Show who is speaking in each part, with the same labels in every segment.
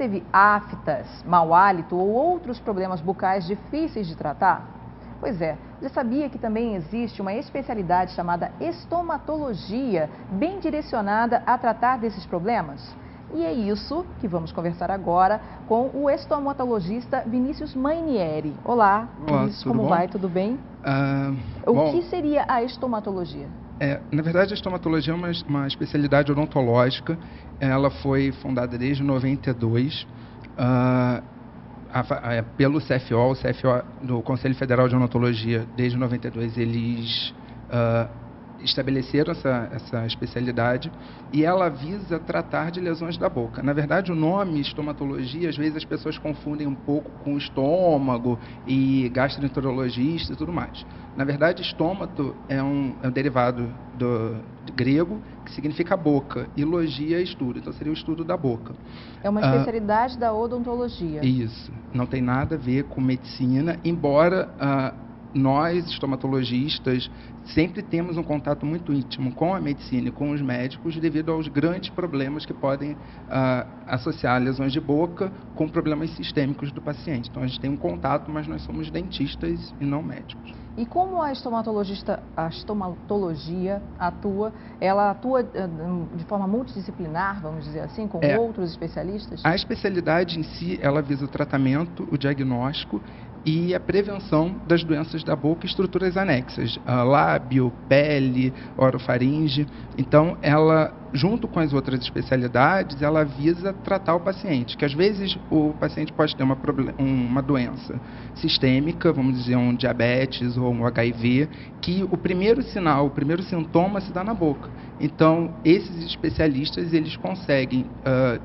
Speaker 1: teve aftas, mau hálito ou outros problemas bucais difíceis de tratar? Pois é, já sabia que também existe uma especialidade chamada estomatologia, bem direcionada a tratar desses problemas? E é isso que vamos conversar agora com o estomatologista Vinícius Mainieri. Olá, Vinícius, como vai? Tudo bem? O que seria a estomatologia?
Speaker 2: Na verdade, a estomatologia é uma especialidade odontológica. Ela foi fundada desde 92 pelo CFO. O CFO do Conselho Federal de Odontologia, desde 92, eles estabeleceram essa especialidade, e ela visa tratar de lesões da boca. Na verdade, o nome estomatologia, às vezes as pessoas confundem um pouco com estômago e gastroenterologista e tudo mais. Na verdade, estômato é um derivado do grego, que significa boca, e logia é estudo, então seria o estudo da boca.
Speaker 1: É uma especialidade da odontologia.
Speaker 2: Isso, não tem nada a ver com medicina, embora nós, estomatologistas, sempre temos um contato muito íntimo com a medicina e com os médicos devido aos grandes problemas que podem associar lesões de boca com problemas sistêmicos do paciente. Então, a gente tem um contato, mas nós somos dentistas e não médicos.
Speaker 1: E como a estomatologia atua? Ela atua de forma multidisciplinar, vamos dizer assim, com outros especialistas?
Speaker 2: A especialidade em si, ela visa o tratamento, o diagnóstico e a prevenção das doenças da boca e estruturas anexas, lábio, pele, orofaringe. Então, ela, junto com as outras especialidades, ela visa tratar o paciente, que às vezes o paciente pode ter uma doença sistêmica, vamos dizer, um diabetes ou um HIV, que o primeiro sinal, o primeiro sintoma se dá na boca. Então, esses especialistas, eles conseguem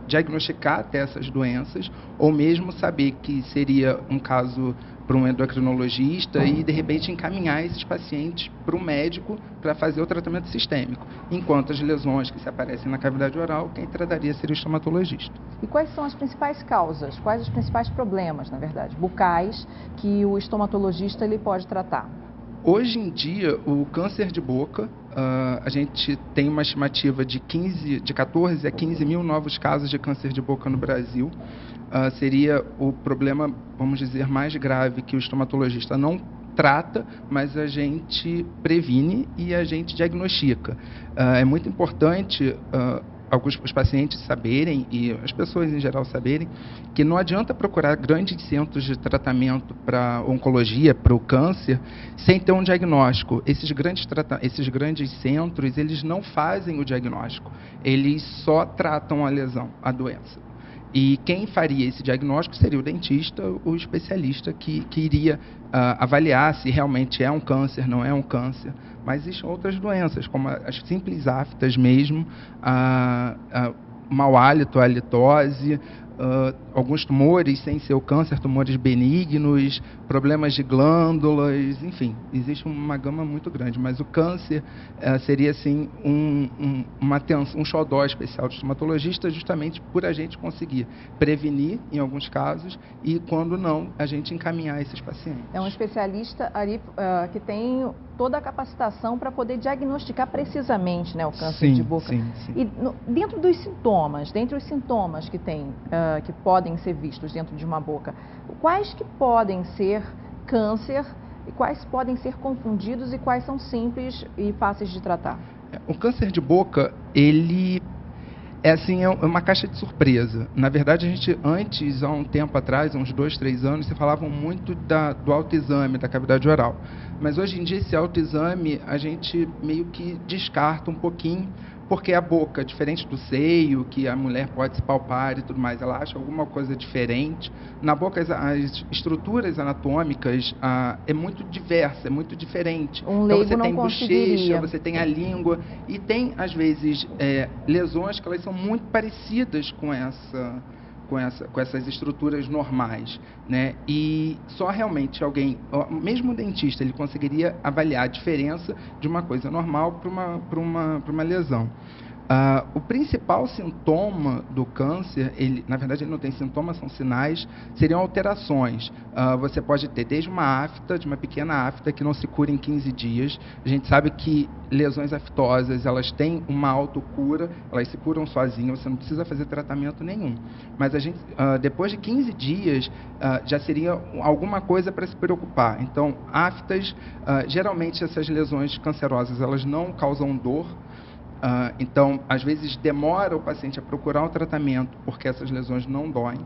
Speaker 2: diagnosticar até essas doenças, ou mesmo saber que seria um caso para um endocrinologista e, de repente, encaminhar esses pacientes para o médico para fazer o tratamento sistêmico. Enquanto as lesões que se aparecem na cavidade oral, quem trataria seria o estomatologista.
Speaker 1: E quais são as principais causas, quais os principais problemas, na verdade, bucais, que o estomatologista ele pode tratar?
Speaker 2: Hoje em dia, o câncer de boca, a gente tem uma estimativa de 14 a 15 mil novos casos de câncer de boca no Brasil. Seria o problema, vamos dizer, mais grave que o estomatologista não trata, mas a gente previne e a gente diagnostica. É muito importante os pacientes saberem, e as pessoas em geral saberem, que não adianta procurar grandes centros de tratamento para oncologia, para o câncer, sem ter um diagnóstico. Esses grandes centros, eles não fazem o diagnóstico, eles só tratam a lesão, a doença. E quem faria esse diagnóstico seria o dentista, o especialista que iria avaliar se realmente é um câncer, não é um câncer. Mas existem outras doenças, como as simples aftas mesmo, mau hálito, a halitose, alguns tumores sem ser o câncer, tumores benignos, problemas de glândulas, enfim, existe uma gama muito grande, mas o câncer seria assim um xodó especial do estomatologista, justamente por a gente conseguir prevenir em alguns casos e, quando não, a gente encaminhar esses pacientes.
Speaker 1: É um especialista ali que tem toda a capacitação para poder diagnosticar precisamente, né, o câncer de boca.
Speaker 2: Sim.
Speaker 1: E dentro dos sintomas, dentre os sintomas que tem, que podem ser vistos dentro de uma boca, quais que podem ser câncer e quais podem ser confundidos e quais são simples e fáceis de tratar?
Speaker 2: O câncer de boca, ele é uma caixa de surpresa. Na verdade, a gente antes, há um tempo atrás, uns 2, 3 anos, se falavam muito do autoexame da cavidade oral. Mas hoje em dia, esse autoexame, a gente meio que descarta um pouquinho, porque a boca, diferente do seio, que a mulher pode se palpar e tudo mais, ela acha alguma coisa diferente. Na boca, as estruturas anatômicas é muito diversa, é muito diferente.
Speaker 1: Então
Speaker 2: você tem bochecha, você tem a língua, e tem, às vezes, lesões que elas são muito parecidas com essas estruturas normais, né? E só realmente alguém, mesmo o dentista, ele conseguiria avaliar a diferença de uma coisa normal para uma lesão. O principal sintoma do câncer, na verdade ele não tem sintomas, são sinais, seriam alterações. Você pode ter desde uma afta, de uma pequena afta que não se cura em 15 dias. A gente sabe que lesões aftosas, elas têm uma autocura, elas se curam sozinhas, você não precisa fazer tratamento nenhum. Mas depois de 15 dias, já seria alguma coisa para se preocupar. Então, aftas, geralmente essas lesões cancerosas, elas não causam dor. Então, às vezes, demora o paciente a procurar um tratamento porque essas lesões não doem.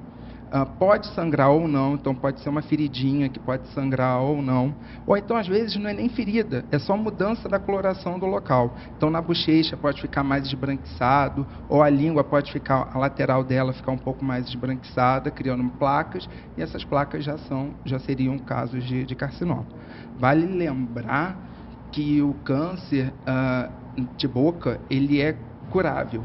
Speaker 2: Pode sangrar ou não, então pode ser uma feridinha que pode sangrar ou não. Ou então, às vezes, não é nem ferida, é só mudança da coloração do local. Então, na bochecha pode ficar mais esbranquiçado, ou a língua pode ficar, a lateral dela ficar um pouco mais esbranquiçada, criando placas, e essas placas já seriam casos de carcinoma. Vale lembrar que o câncer de boca, ele é curável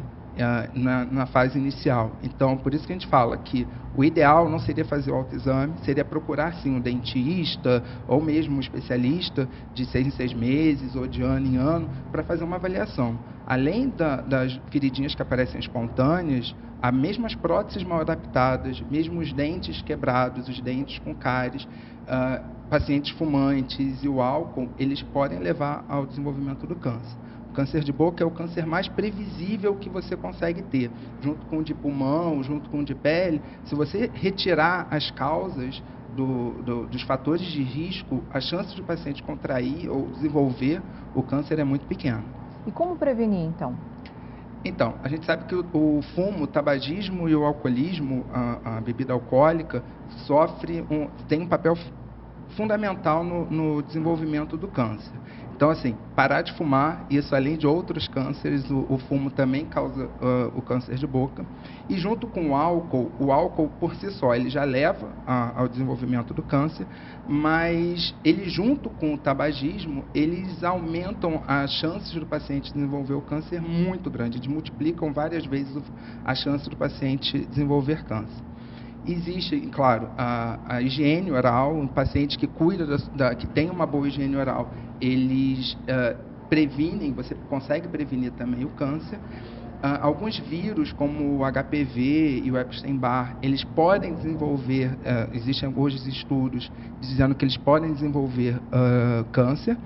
Speaker 2: na fase inicial. Então, por isso que a gente fala que o ideal não seria fazer o autoexame, seria procurar, sim, um dentista ou mesmo um especialista de 6 em 6 meses ou de ano em ano para fazer uma avaliação. Além das feridinhas que aparecem espontâneas, há mesmo as próteses mal adaptadas, mesmo os dentes quebrados, os dentes com cáries, pacientes fumantes e o álcool, eles podem levar ao desenvolvimento do câncer. O câncer de boca é o câncer mais previsível que você consegue ter, junto com o de pulmão, junto com o de pele. Se você retirar as causas dos fatores de risco, a chance do paciente contrair ou desenvolver o câncer é muito pequena.
Speaker 1: E como prevenir, então?
Speaker 2: Então, a gente sabe que o fumo, o tabagismo e o alcoolismo, a bebida alcoólica, tem um papel fundamental no desenvolvimento do câncer. Então, assim, parar de fumar, isso além de outros cânceres, o fumo também causa o câncer de boca. E junto com o álcool por si só, ele já leva ao desenvolvimento do câncer, mas ele junto com o tabagismo, eles aumentam as chances do paciente desenvolver o câncer muito grande, eles multiplicam várias vezes a chance do paciente desenvolver câncer. Existe, claro, a higiene oral, um paciente que cuida que tem uma boa higiene oral, eles previnem, você consegue prevenir também o câncer. Alguns vírus, como o HPV e o Epstein-Barr, eles podem desenvolver, existem hoje estudos dizendo que eles podem desenvolver câncer.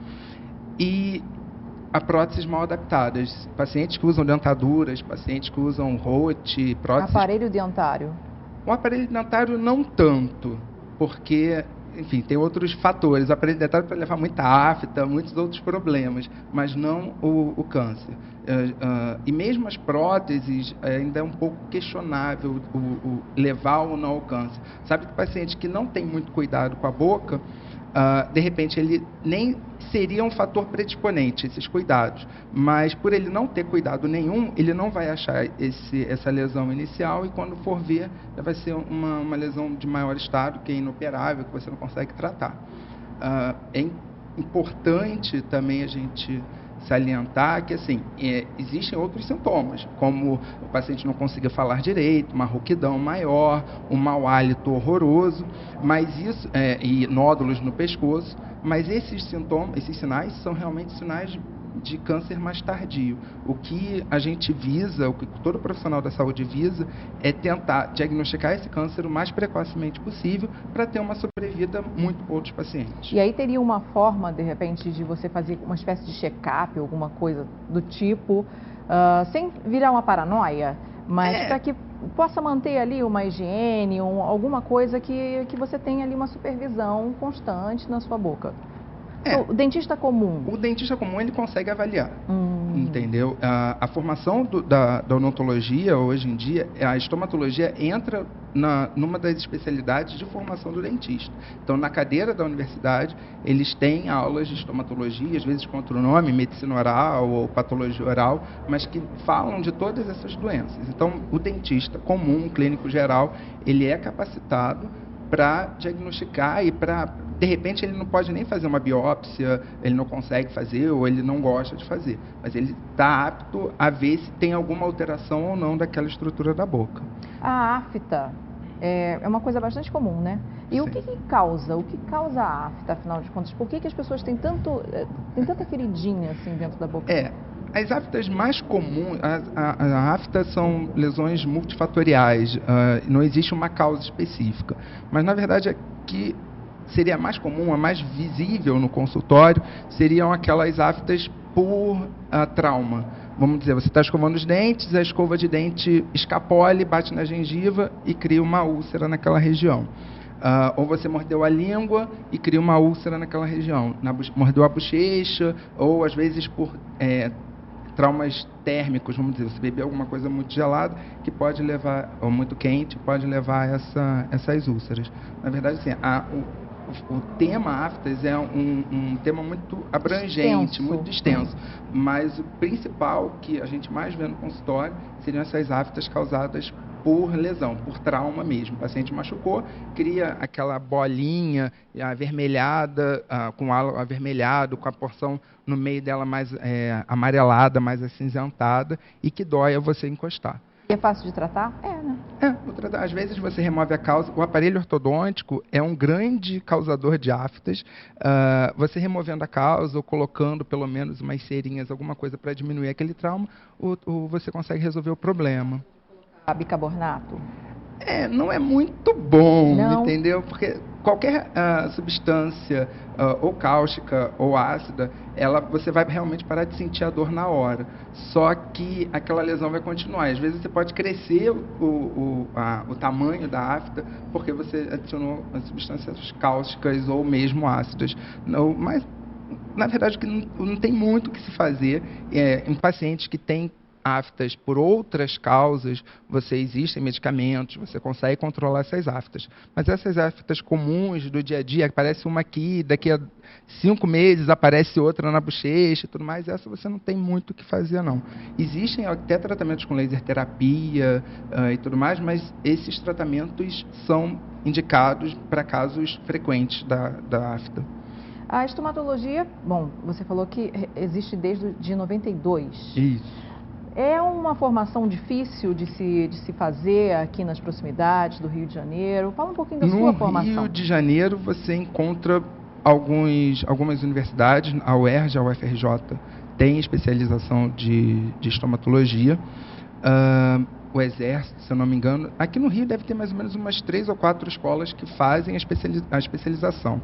Speaker 2: E a próteses mal adaptadas, pacientes que usam dentaduras, pacientes que usam rote, próteses...
Speaker 1: Aparelho dentário.
Speaker 2: O aparelho dentário não tanto, porque, enfim, tem outros fatores. O aparelho dentário pode levar muita afta, muitos outros problemas, mas não o câncer. E mesmo as próteses, ainda é um pouco questionável levar ou não ao câncer. Sabe que o paciente que não tem muito cuidado com a boca, de repente ele nem seria um fator predisponente, esses cuidados, mas por ele não ter cuidado nenhum, ele não vai achar essa lesão inicial e quando for ver, vai ser uma lesão de maior estado, que é inoperável, que você não consegue tratar. É importante também a gente salientar que, assim, existem outros sintomas, como o paciente não conseguir falar direito, uma rouquidão maior, um mau hálito horroroso, mas isso, e nódulos no pescoço, mas esses sinais são realmente sinais de câncer mais tardio. O que a gente visa, o que todo profissional da saúde visa, é tentar diagnosticar esse câncer o mais precocemente possível para ter uma sobrevida muito boa dos pacientes.
Speaker 1: E aí teria uma forma, de repente, de você fazer uma espécie de check-up, alguma coisa do tipo, sem virar uma paranoia, mas para que possa manter ali uma higiene, alguma coisa que você tenha ali uma supervisão constante na sua boca. O dentista comum? O
Speaker 2: dentista comum, ele consegue avaliar, entendeu? A formação da odontologia, hoje em dia, a estomatologia entra numa das especialidades de formação do dentista. Então, na cadeira da universidade, eles têm aulas de estomatologia, às vezes com outro nome, medicina oral ou patologia oral, mas que falam de todas essas doenças. Então, o dentista comum, clínico geral, ele é capacitado para diagnosticar e de repente ele não pode nem fazer uma biópsia, ele não consegue fazer ou ele não gosta de fazer, mas ele está apto a ver se tem alguma alteração ou não daquela estrutura da boca.
Speaker 1: A afta é uma coisa bastante comum, né? E sim. O que causa a afta, afinal de contas? Por que as pessoas têm tanta feridinha assim dentro da boca?
Speaker 2: As aftas mais comuns, a afta são lesões multifatoriais, não existe uma causa específica. Mas, na verdade, a que seria a mais comum, a mais visível no consultório, seriam aquelas aftas por trauma. Vamos dizer, você está escovando os dentes, a escova de dente escapole, bate na gengiva e cria uma úlcera naquela região. Ou você mordeu a língua e cria uma úlcera naquela região. Mordeu a bochecha, ou às vezes por traumas térmicos, vamos dizer, você bebeu alguma coisa muito gelada, que pode levar, ou muito quente, pode levar a essas úlceras. Na verdade, assim, o tema aftas é um tema muito abrangente, muito extenso, mas o principal que a gente mais vê no consultório seriam essas aftas causadas por lesão, por trauma mesmo. O paciente machucou, cria aquela bolinha avermelhada, com halo avermelhado, com a porção no meio dela mais amarelada, mais acinzentada, e que dói a você encostar.
Speaker 1: E é fácil de tratar? Né?
Speaker 2: Às vezes você remove a causa. O aparelho ortodôntico é um grande causador de aftas. Você removendo a causa ou colocando pelo menos umas cerinhas, alguma coisa para diminuir aquele trauma, você consegue resolver o problema.
Speaker 1: Bicarbonato?
Speaker 2: Não é muito bom,
Speaker 1: não.
Speaker 2: Entendeu? Porque qualquer substância ou cáustica ou ácida, você vai realmente parar de sentir a dor na hora. Só que aquela lesão vai continuar. Às vezes você pode crescer o tamanho da afta porque você adicionou as substâncias cáusticas ou mesmo ácidas. Mas, na verdade, não tem muito o que se fazer em pacientes que têm aftas por outras causas, existem medicamentos, você consegue controlar essas aftas. Mas essas aftas comuns do dia a dia, aparece uma aqui, daqui a 5 meses aparece outra na bochecha e tudo mais, essa você não tem muito o que fazer, não. Existem até tratamentos com laser terapia e tudo mais, mas esses tratamentos são indicados para casos frequentes da afta.
Speaker 1: A estomatologia, bom, você falou que existe desde 92.
Speaker 2: Isso.
Speaker 1: É uma formação difícil de se fazer aqui nas proximidades do Rio de Janeiro? Fala um pouquinho da sua formação.
Speaker 2: No Rio de Janeiro você encontra algumas universidades, a UERJ, a UFRJ, tem especialização de estomatologia. O Exército, se eu não me engano, aqui no Rio deve ter mais ou menos umas 3 ou 4 escolas que fazem a especialização.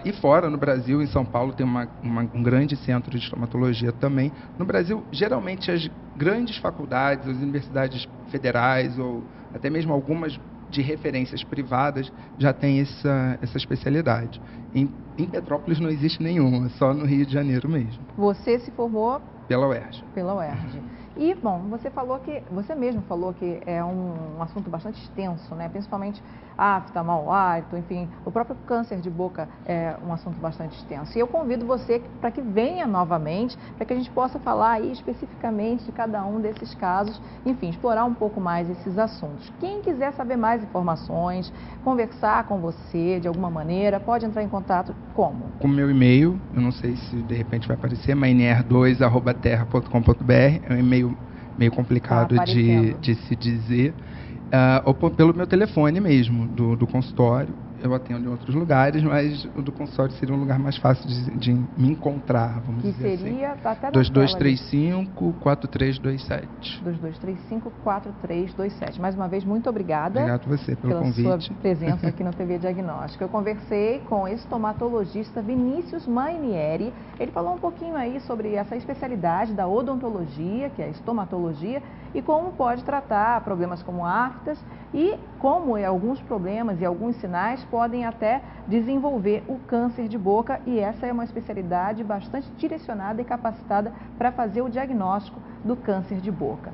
Speaker 2: E fora, no Brasil, em São Paulo, tem um grande centro de estomatologia também. No Brasil, geralmente, as grandes faculdades, as universidades federais, ou até mesmo algumas de referências privadas, já têm essa especialidade. Em Petrópolis não existe nenhuma, só no Rio de Janeiro mesmo.
Speaker 1: Você se formou?
Speaker 2: Pela UERJ.
Speaker 1: Pela UERJ. E, bom, você mesmo falou que é um assunto bastante extenso, né? Principalmente afta, mau hálito, enfim, o próprio câncer de boca é um assunto bastante extenso. E eu convido você para que venha novamente, para que a gente possa falar aí especificamente de cada um desses casos, enfim, explorar um pouco mais esses assuntos. Quem quiser saber mais informações, conversar com você de alguma maneira, pode entrar em contato como?
Speaker 2: Com o meu e-mail, eu não sei se de repente vai aparecer, mainer2@terra.com.br, é um e-mail meio complicado de se dizer, ou pelo meu telefone mesmo, do consultório. Eu atendo em outros lugares, mas o do consultório seria um lugar mais fácil de me encontrar, vamos dizer assim. Que
Speaker 1: seria até
Speaker 2: 2235-4327.
Speaker 1: 2235-4327. Mais uma vez, muito obrigada.
Speaker 2: Obrigado a você pelo convite.
Speaker 1: Pela sua presença aqui no TV Diagnóstico. Eu conversei com o estomatologista Vinícius Mainieri. Ele falou um pouquinho aí sobre essa especialidade da odontologia, que é a estomatologia, e como pode tratar problemas como aftas e como alguns problemas e alguns sinais podem até desenvolver o câncer de boca, e essa é uma especialidade bastante direcionada e capacitada para fazer o diagnóstico do câncer de boca.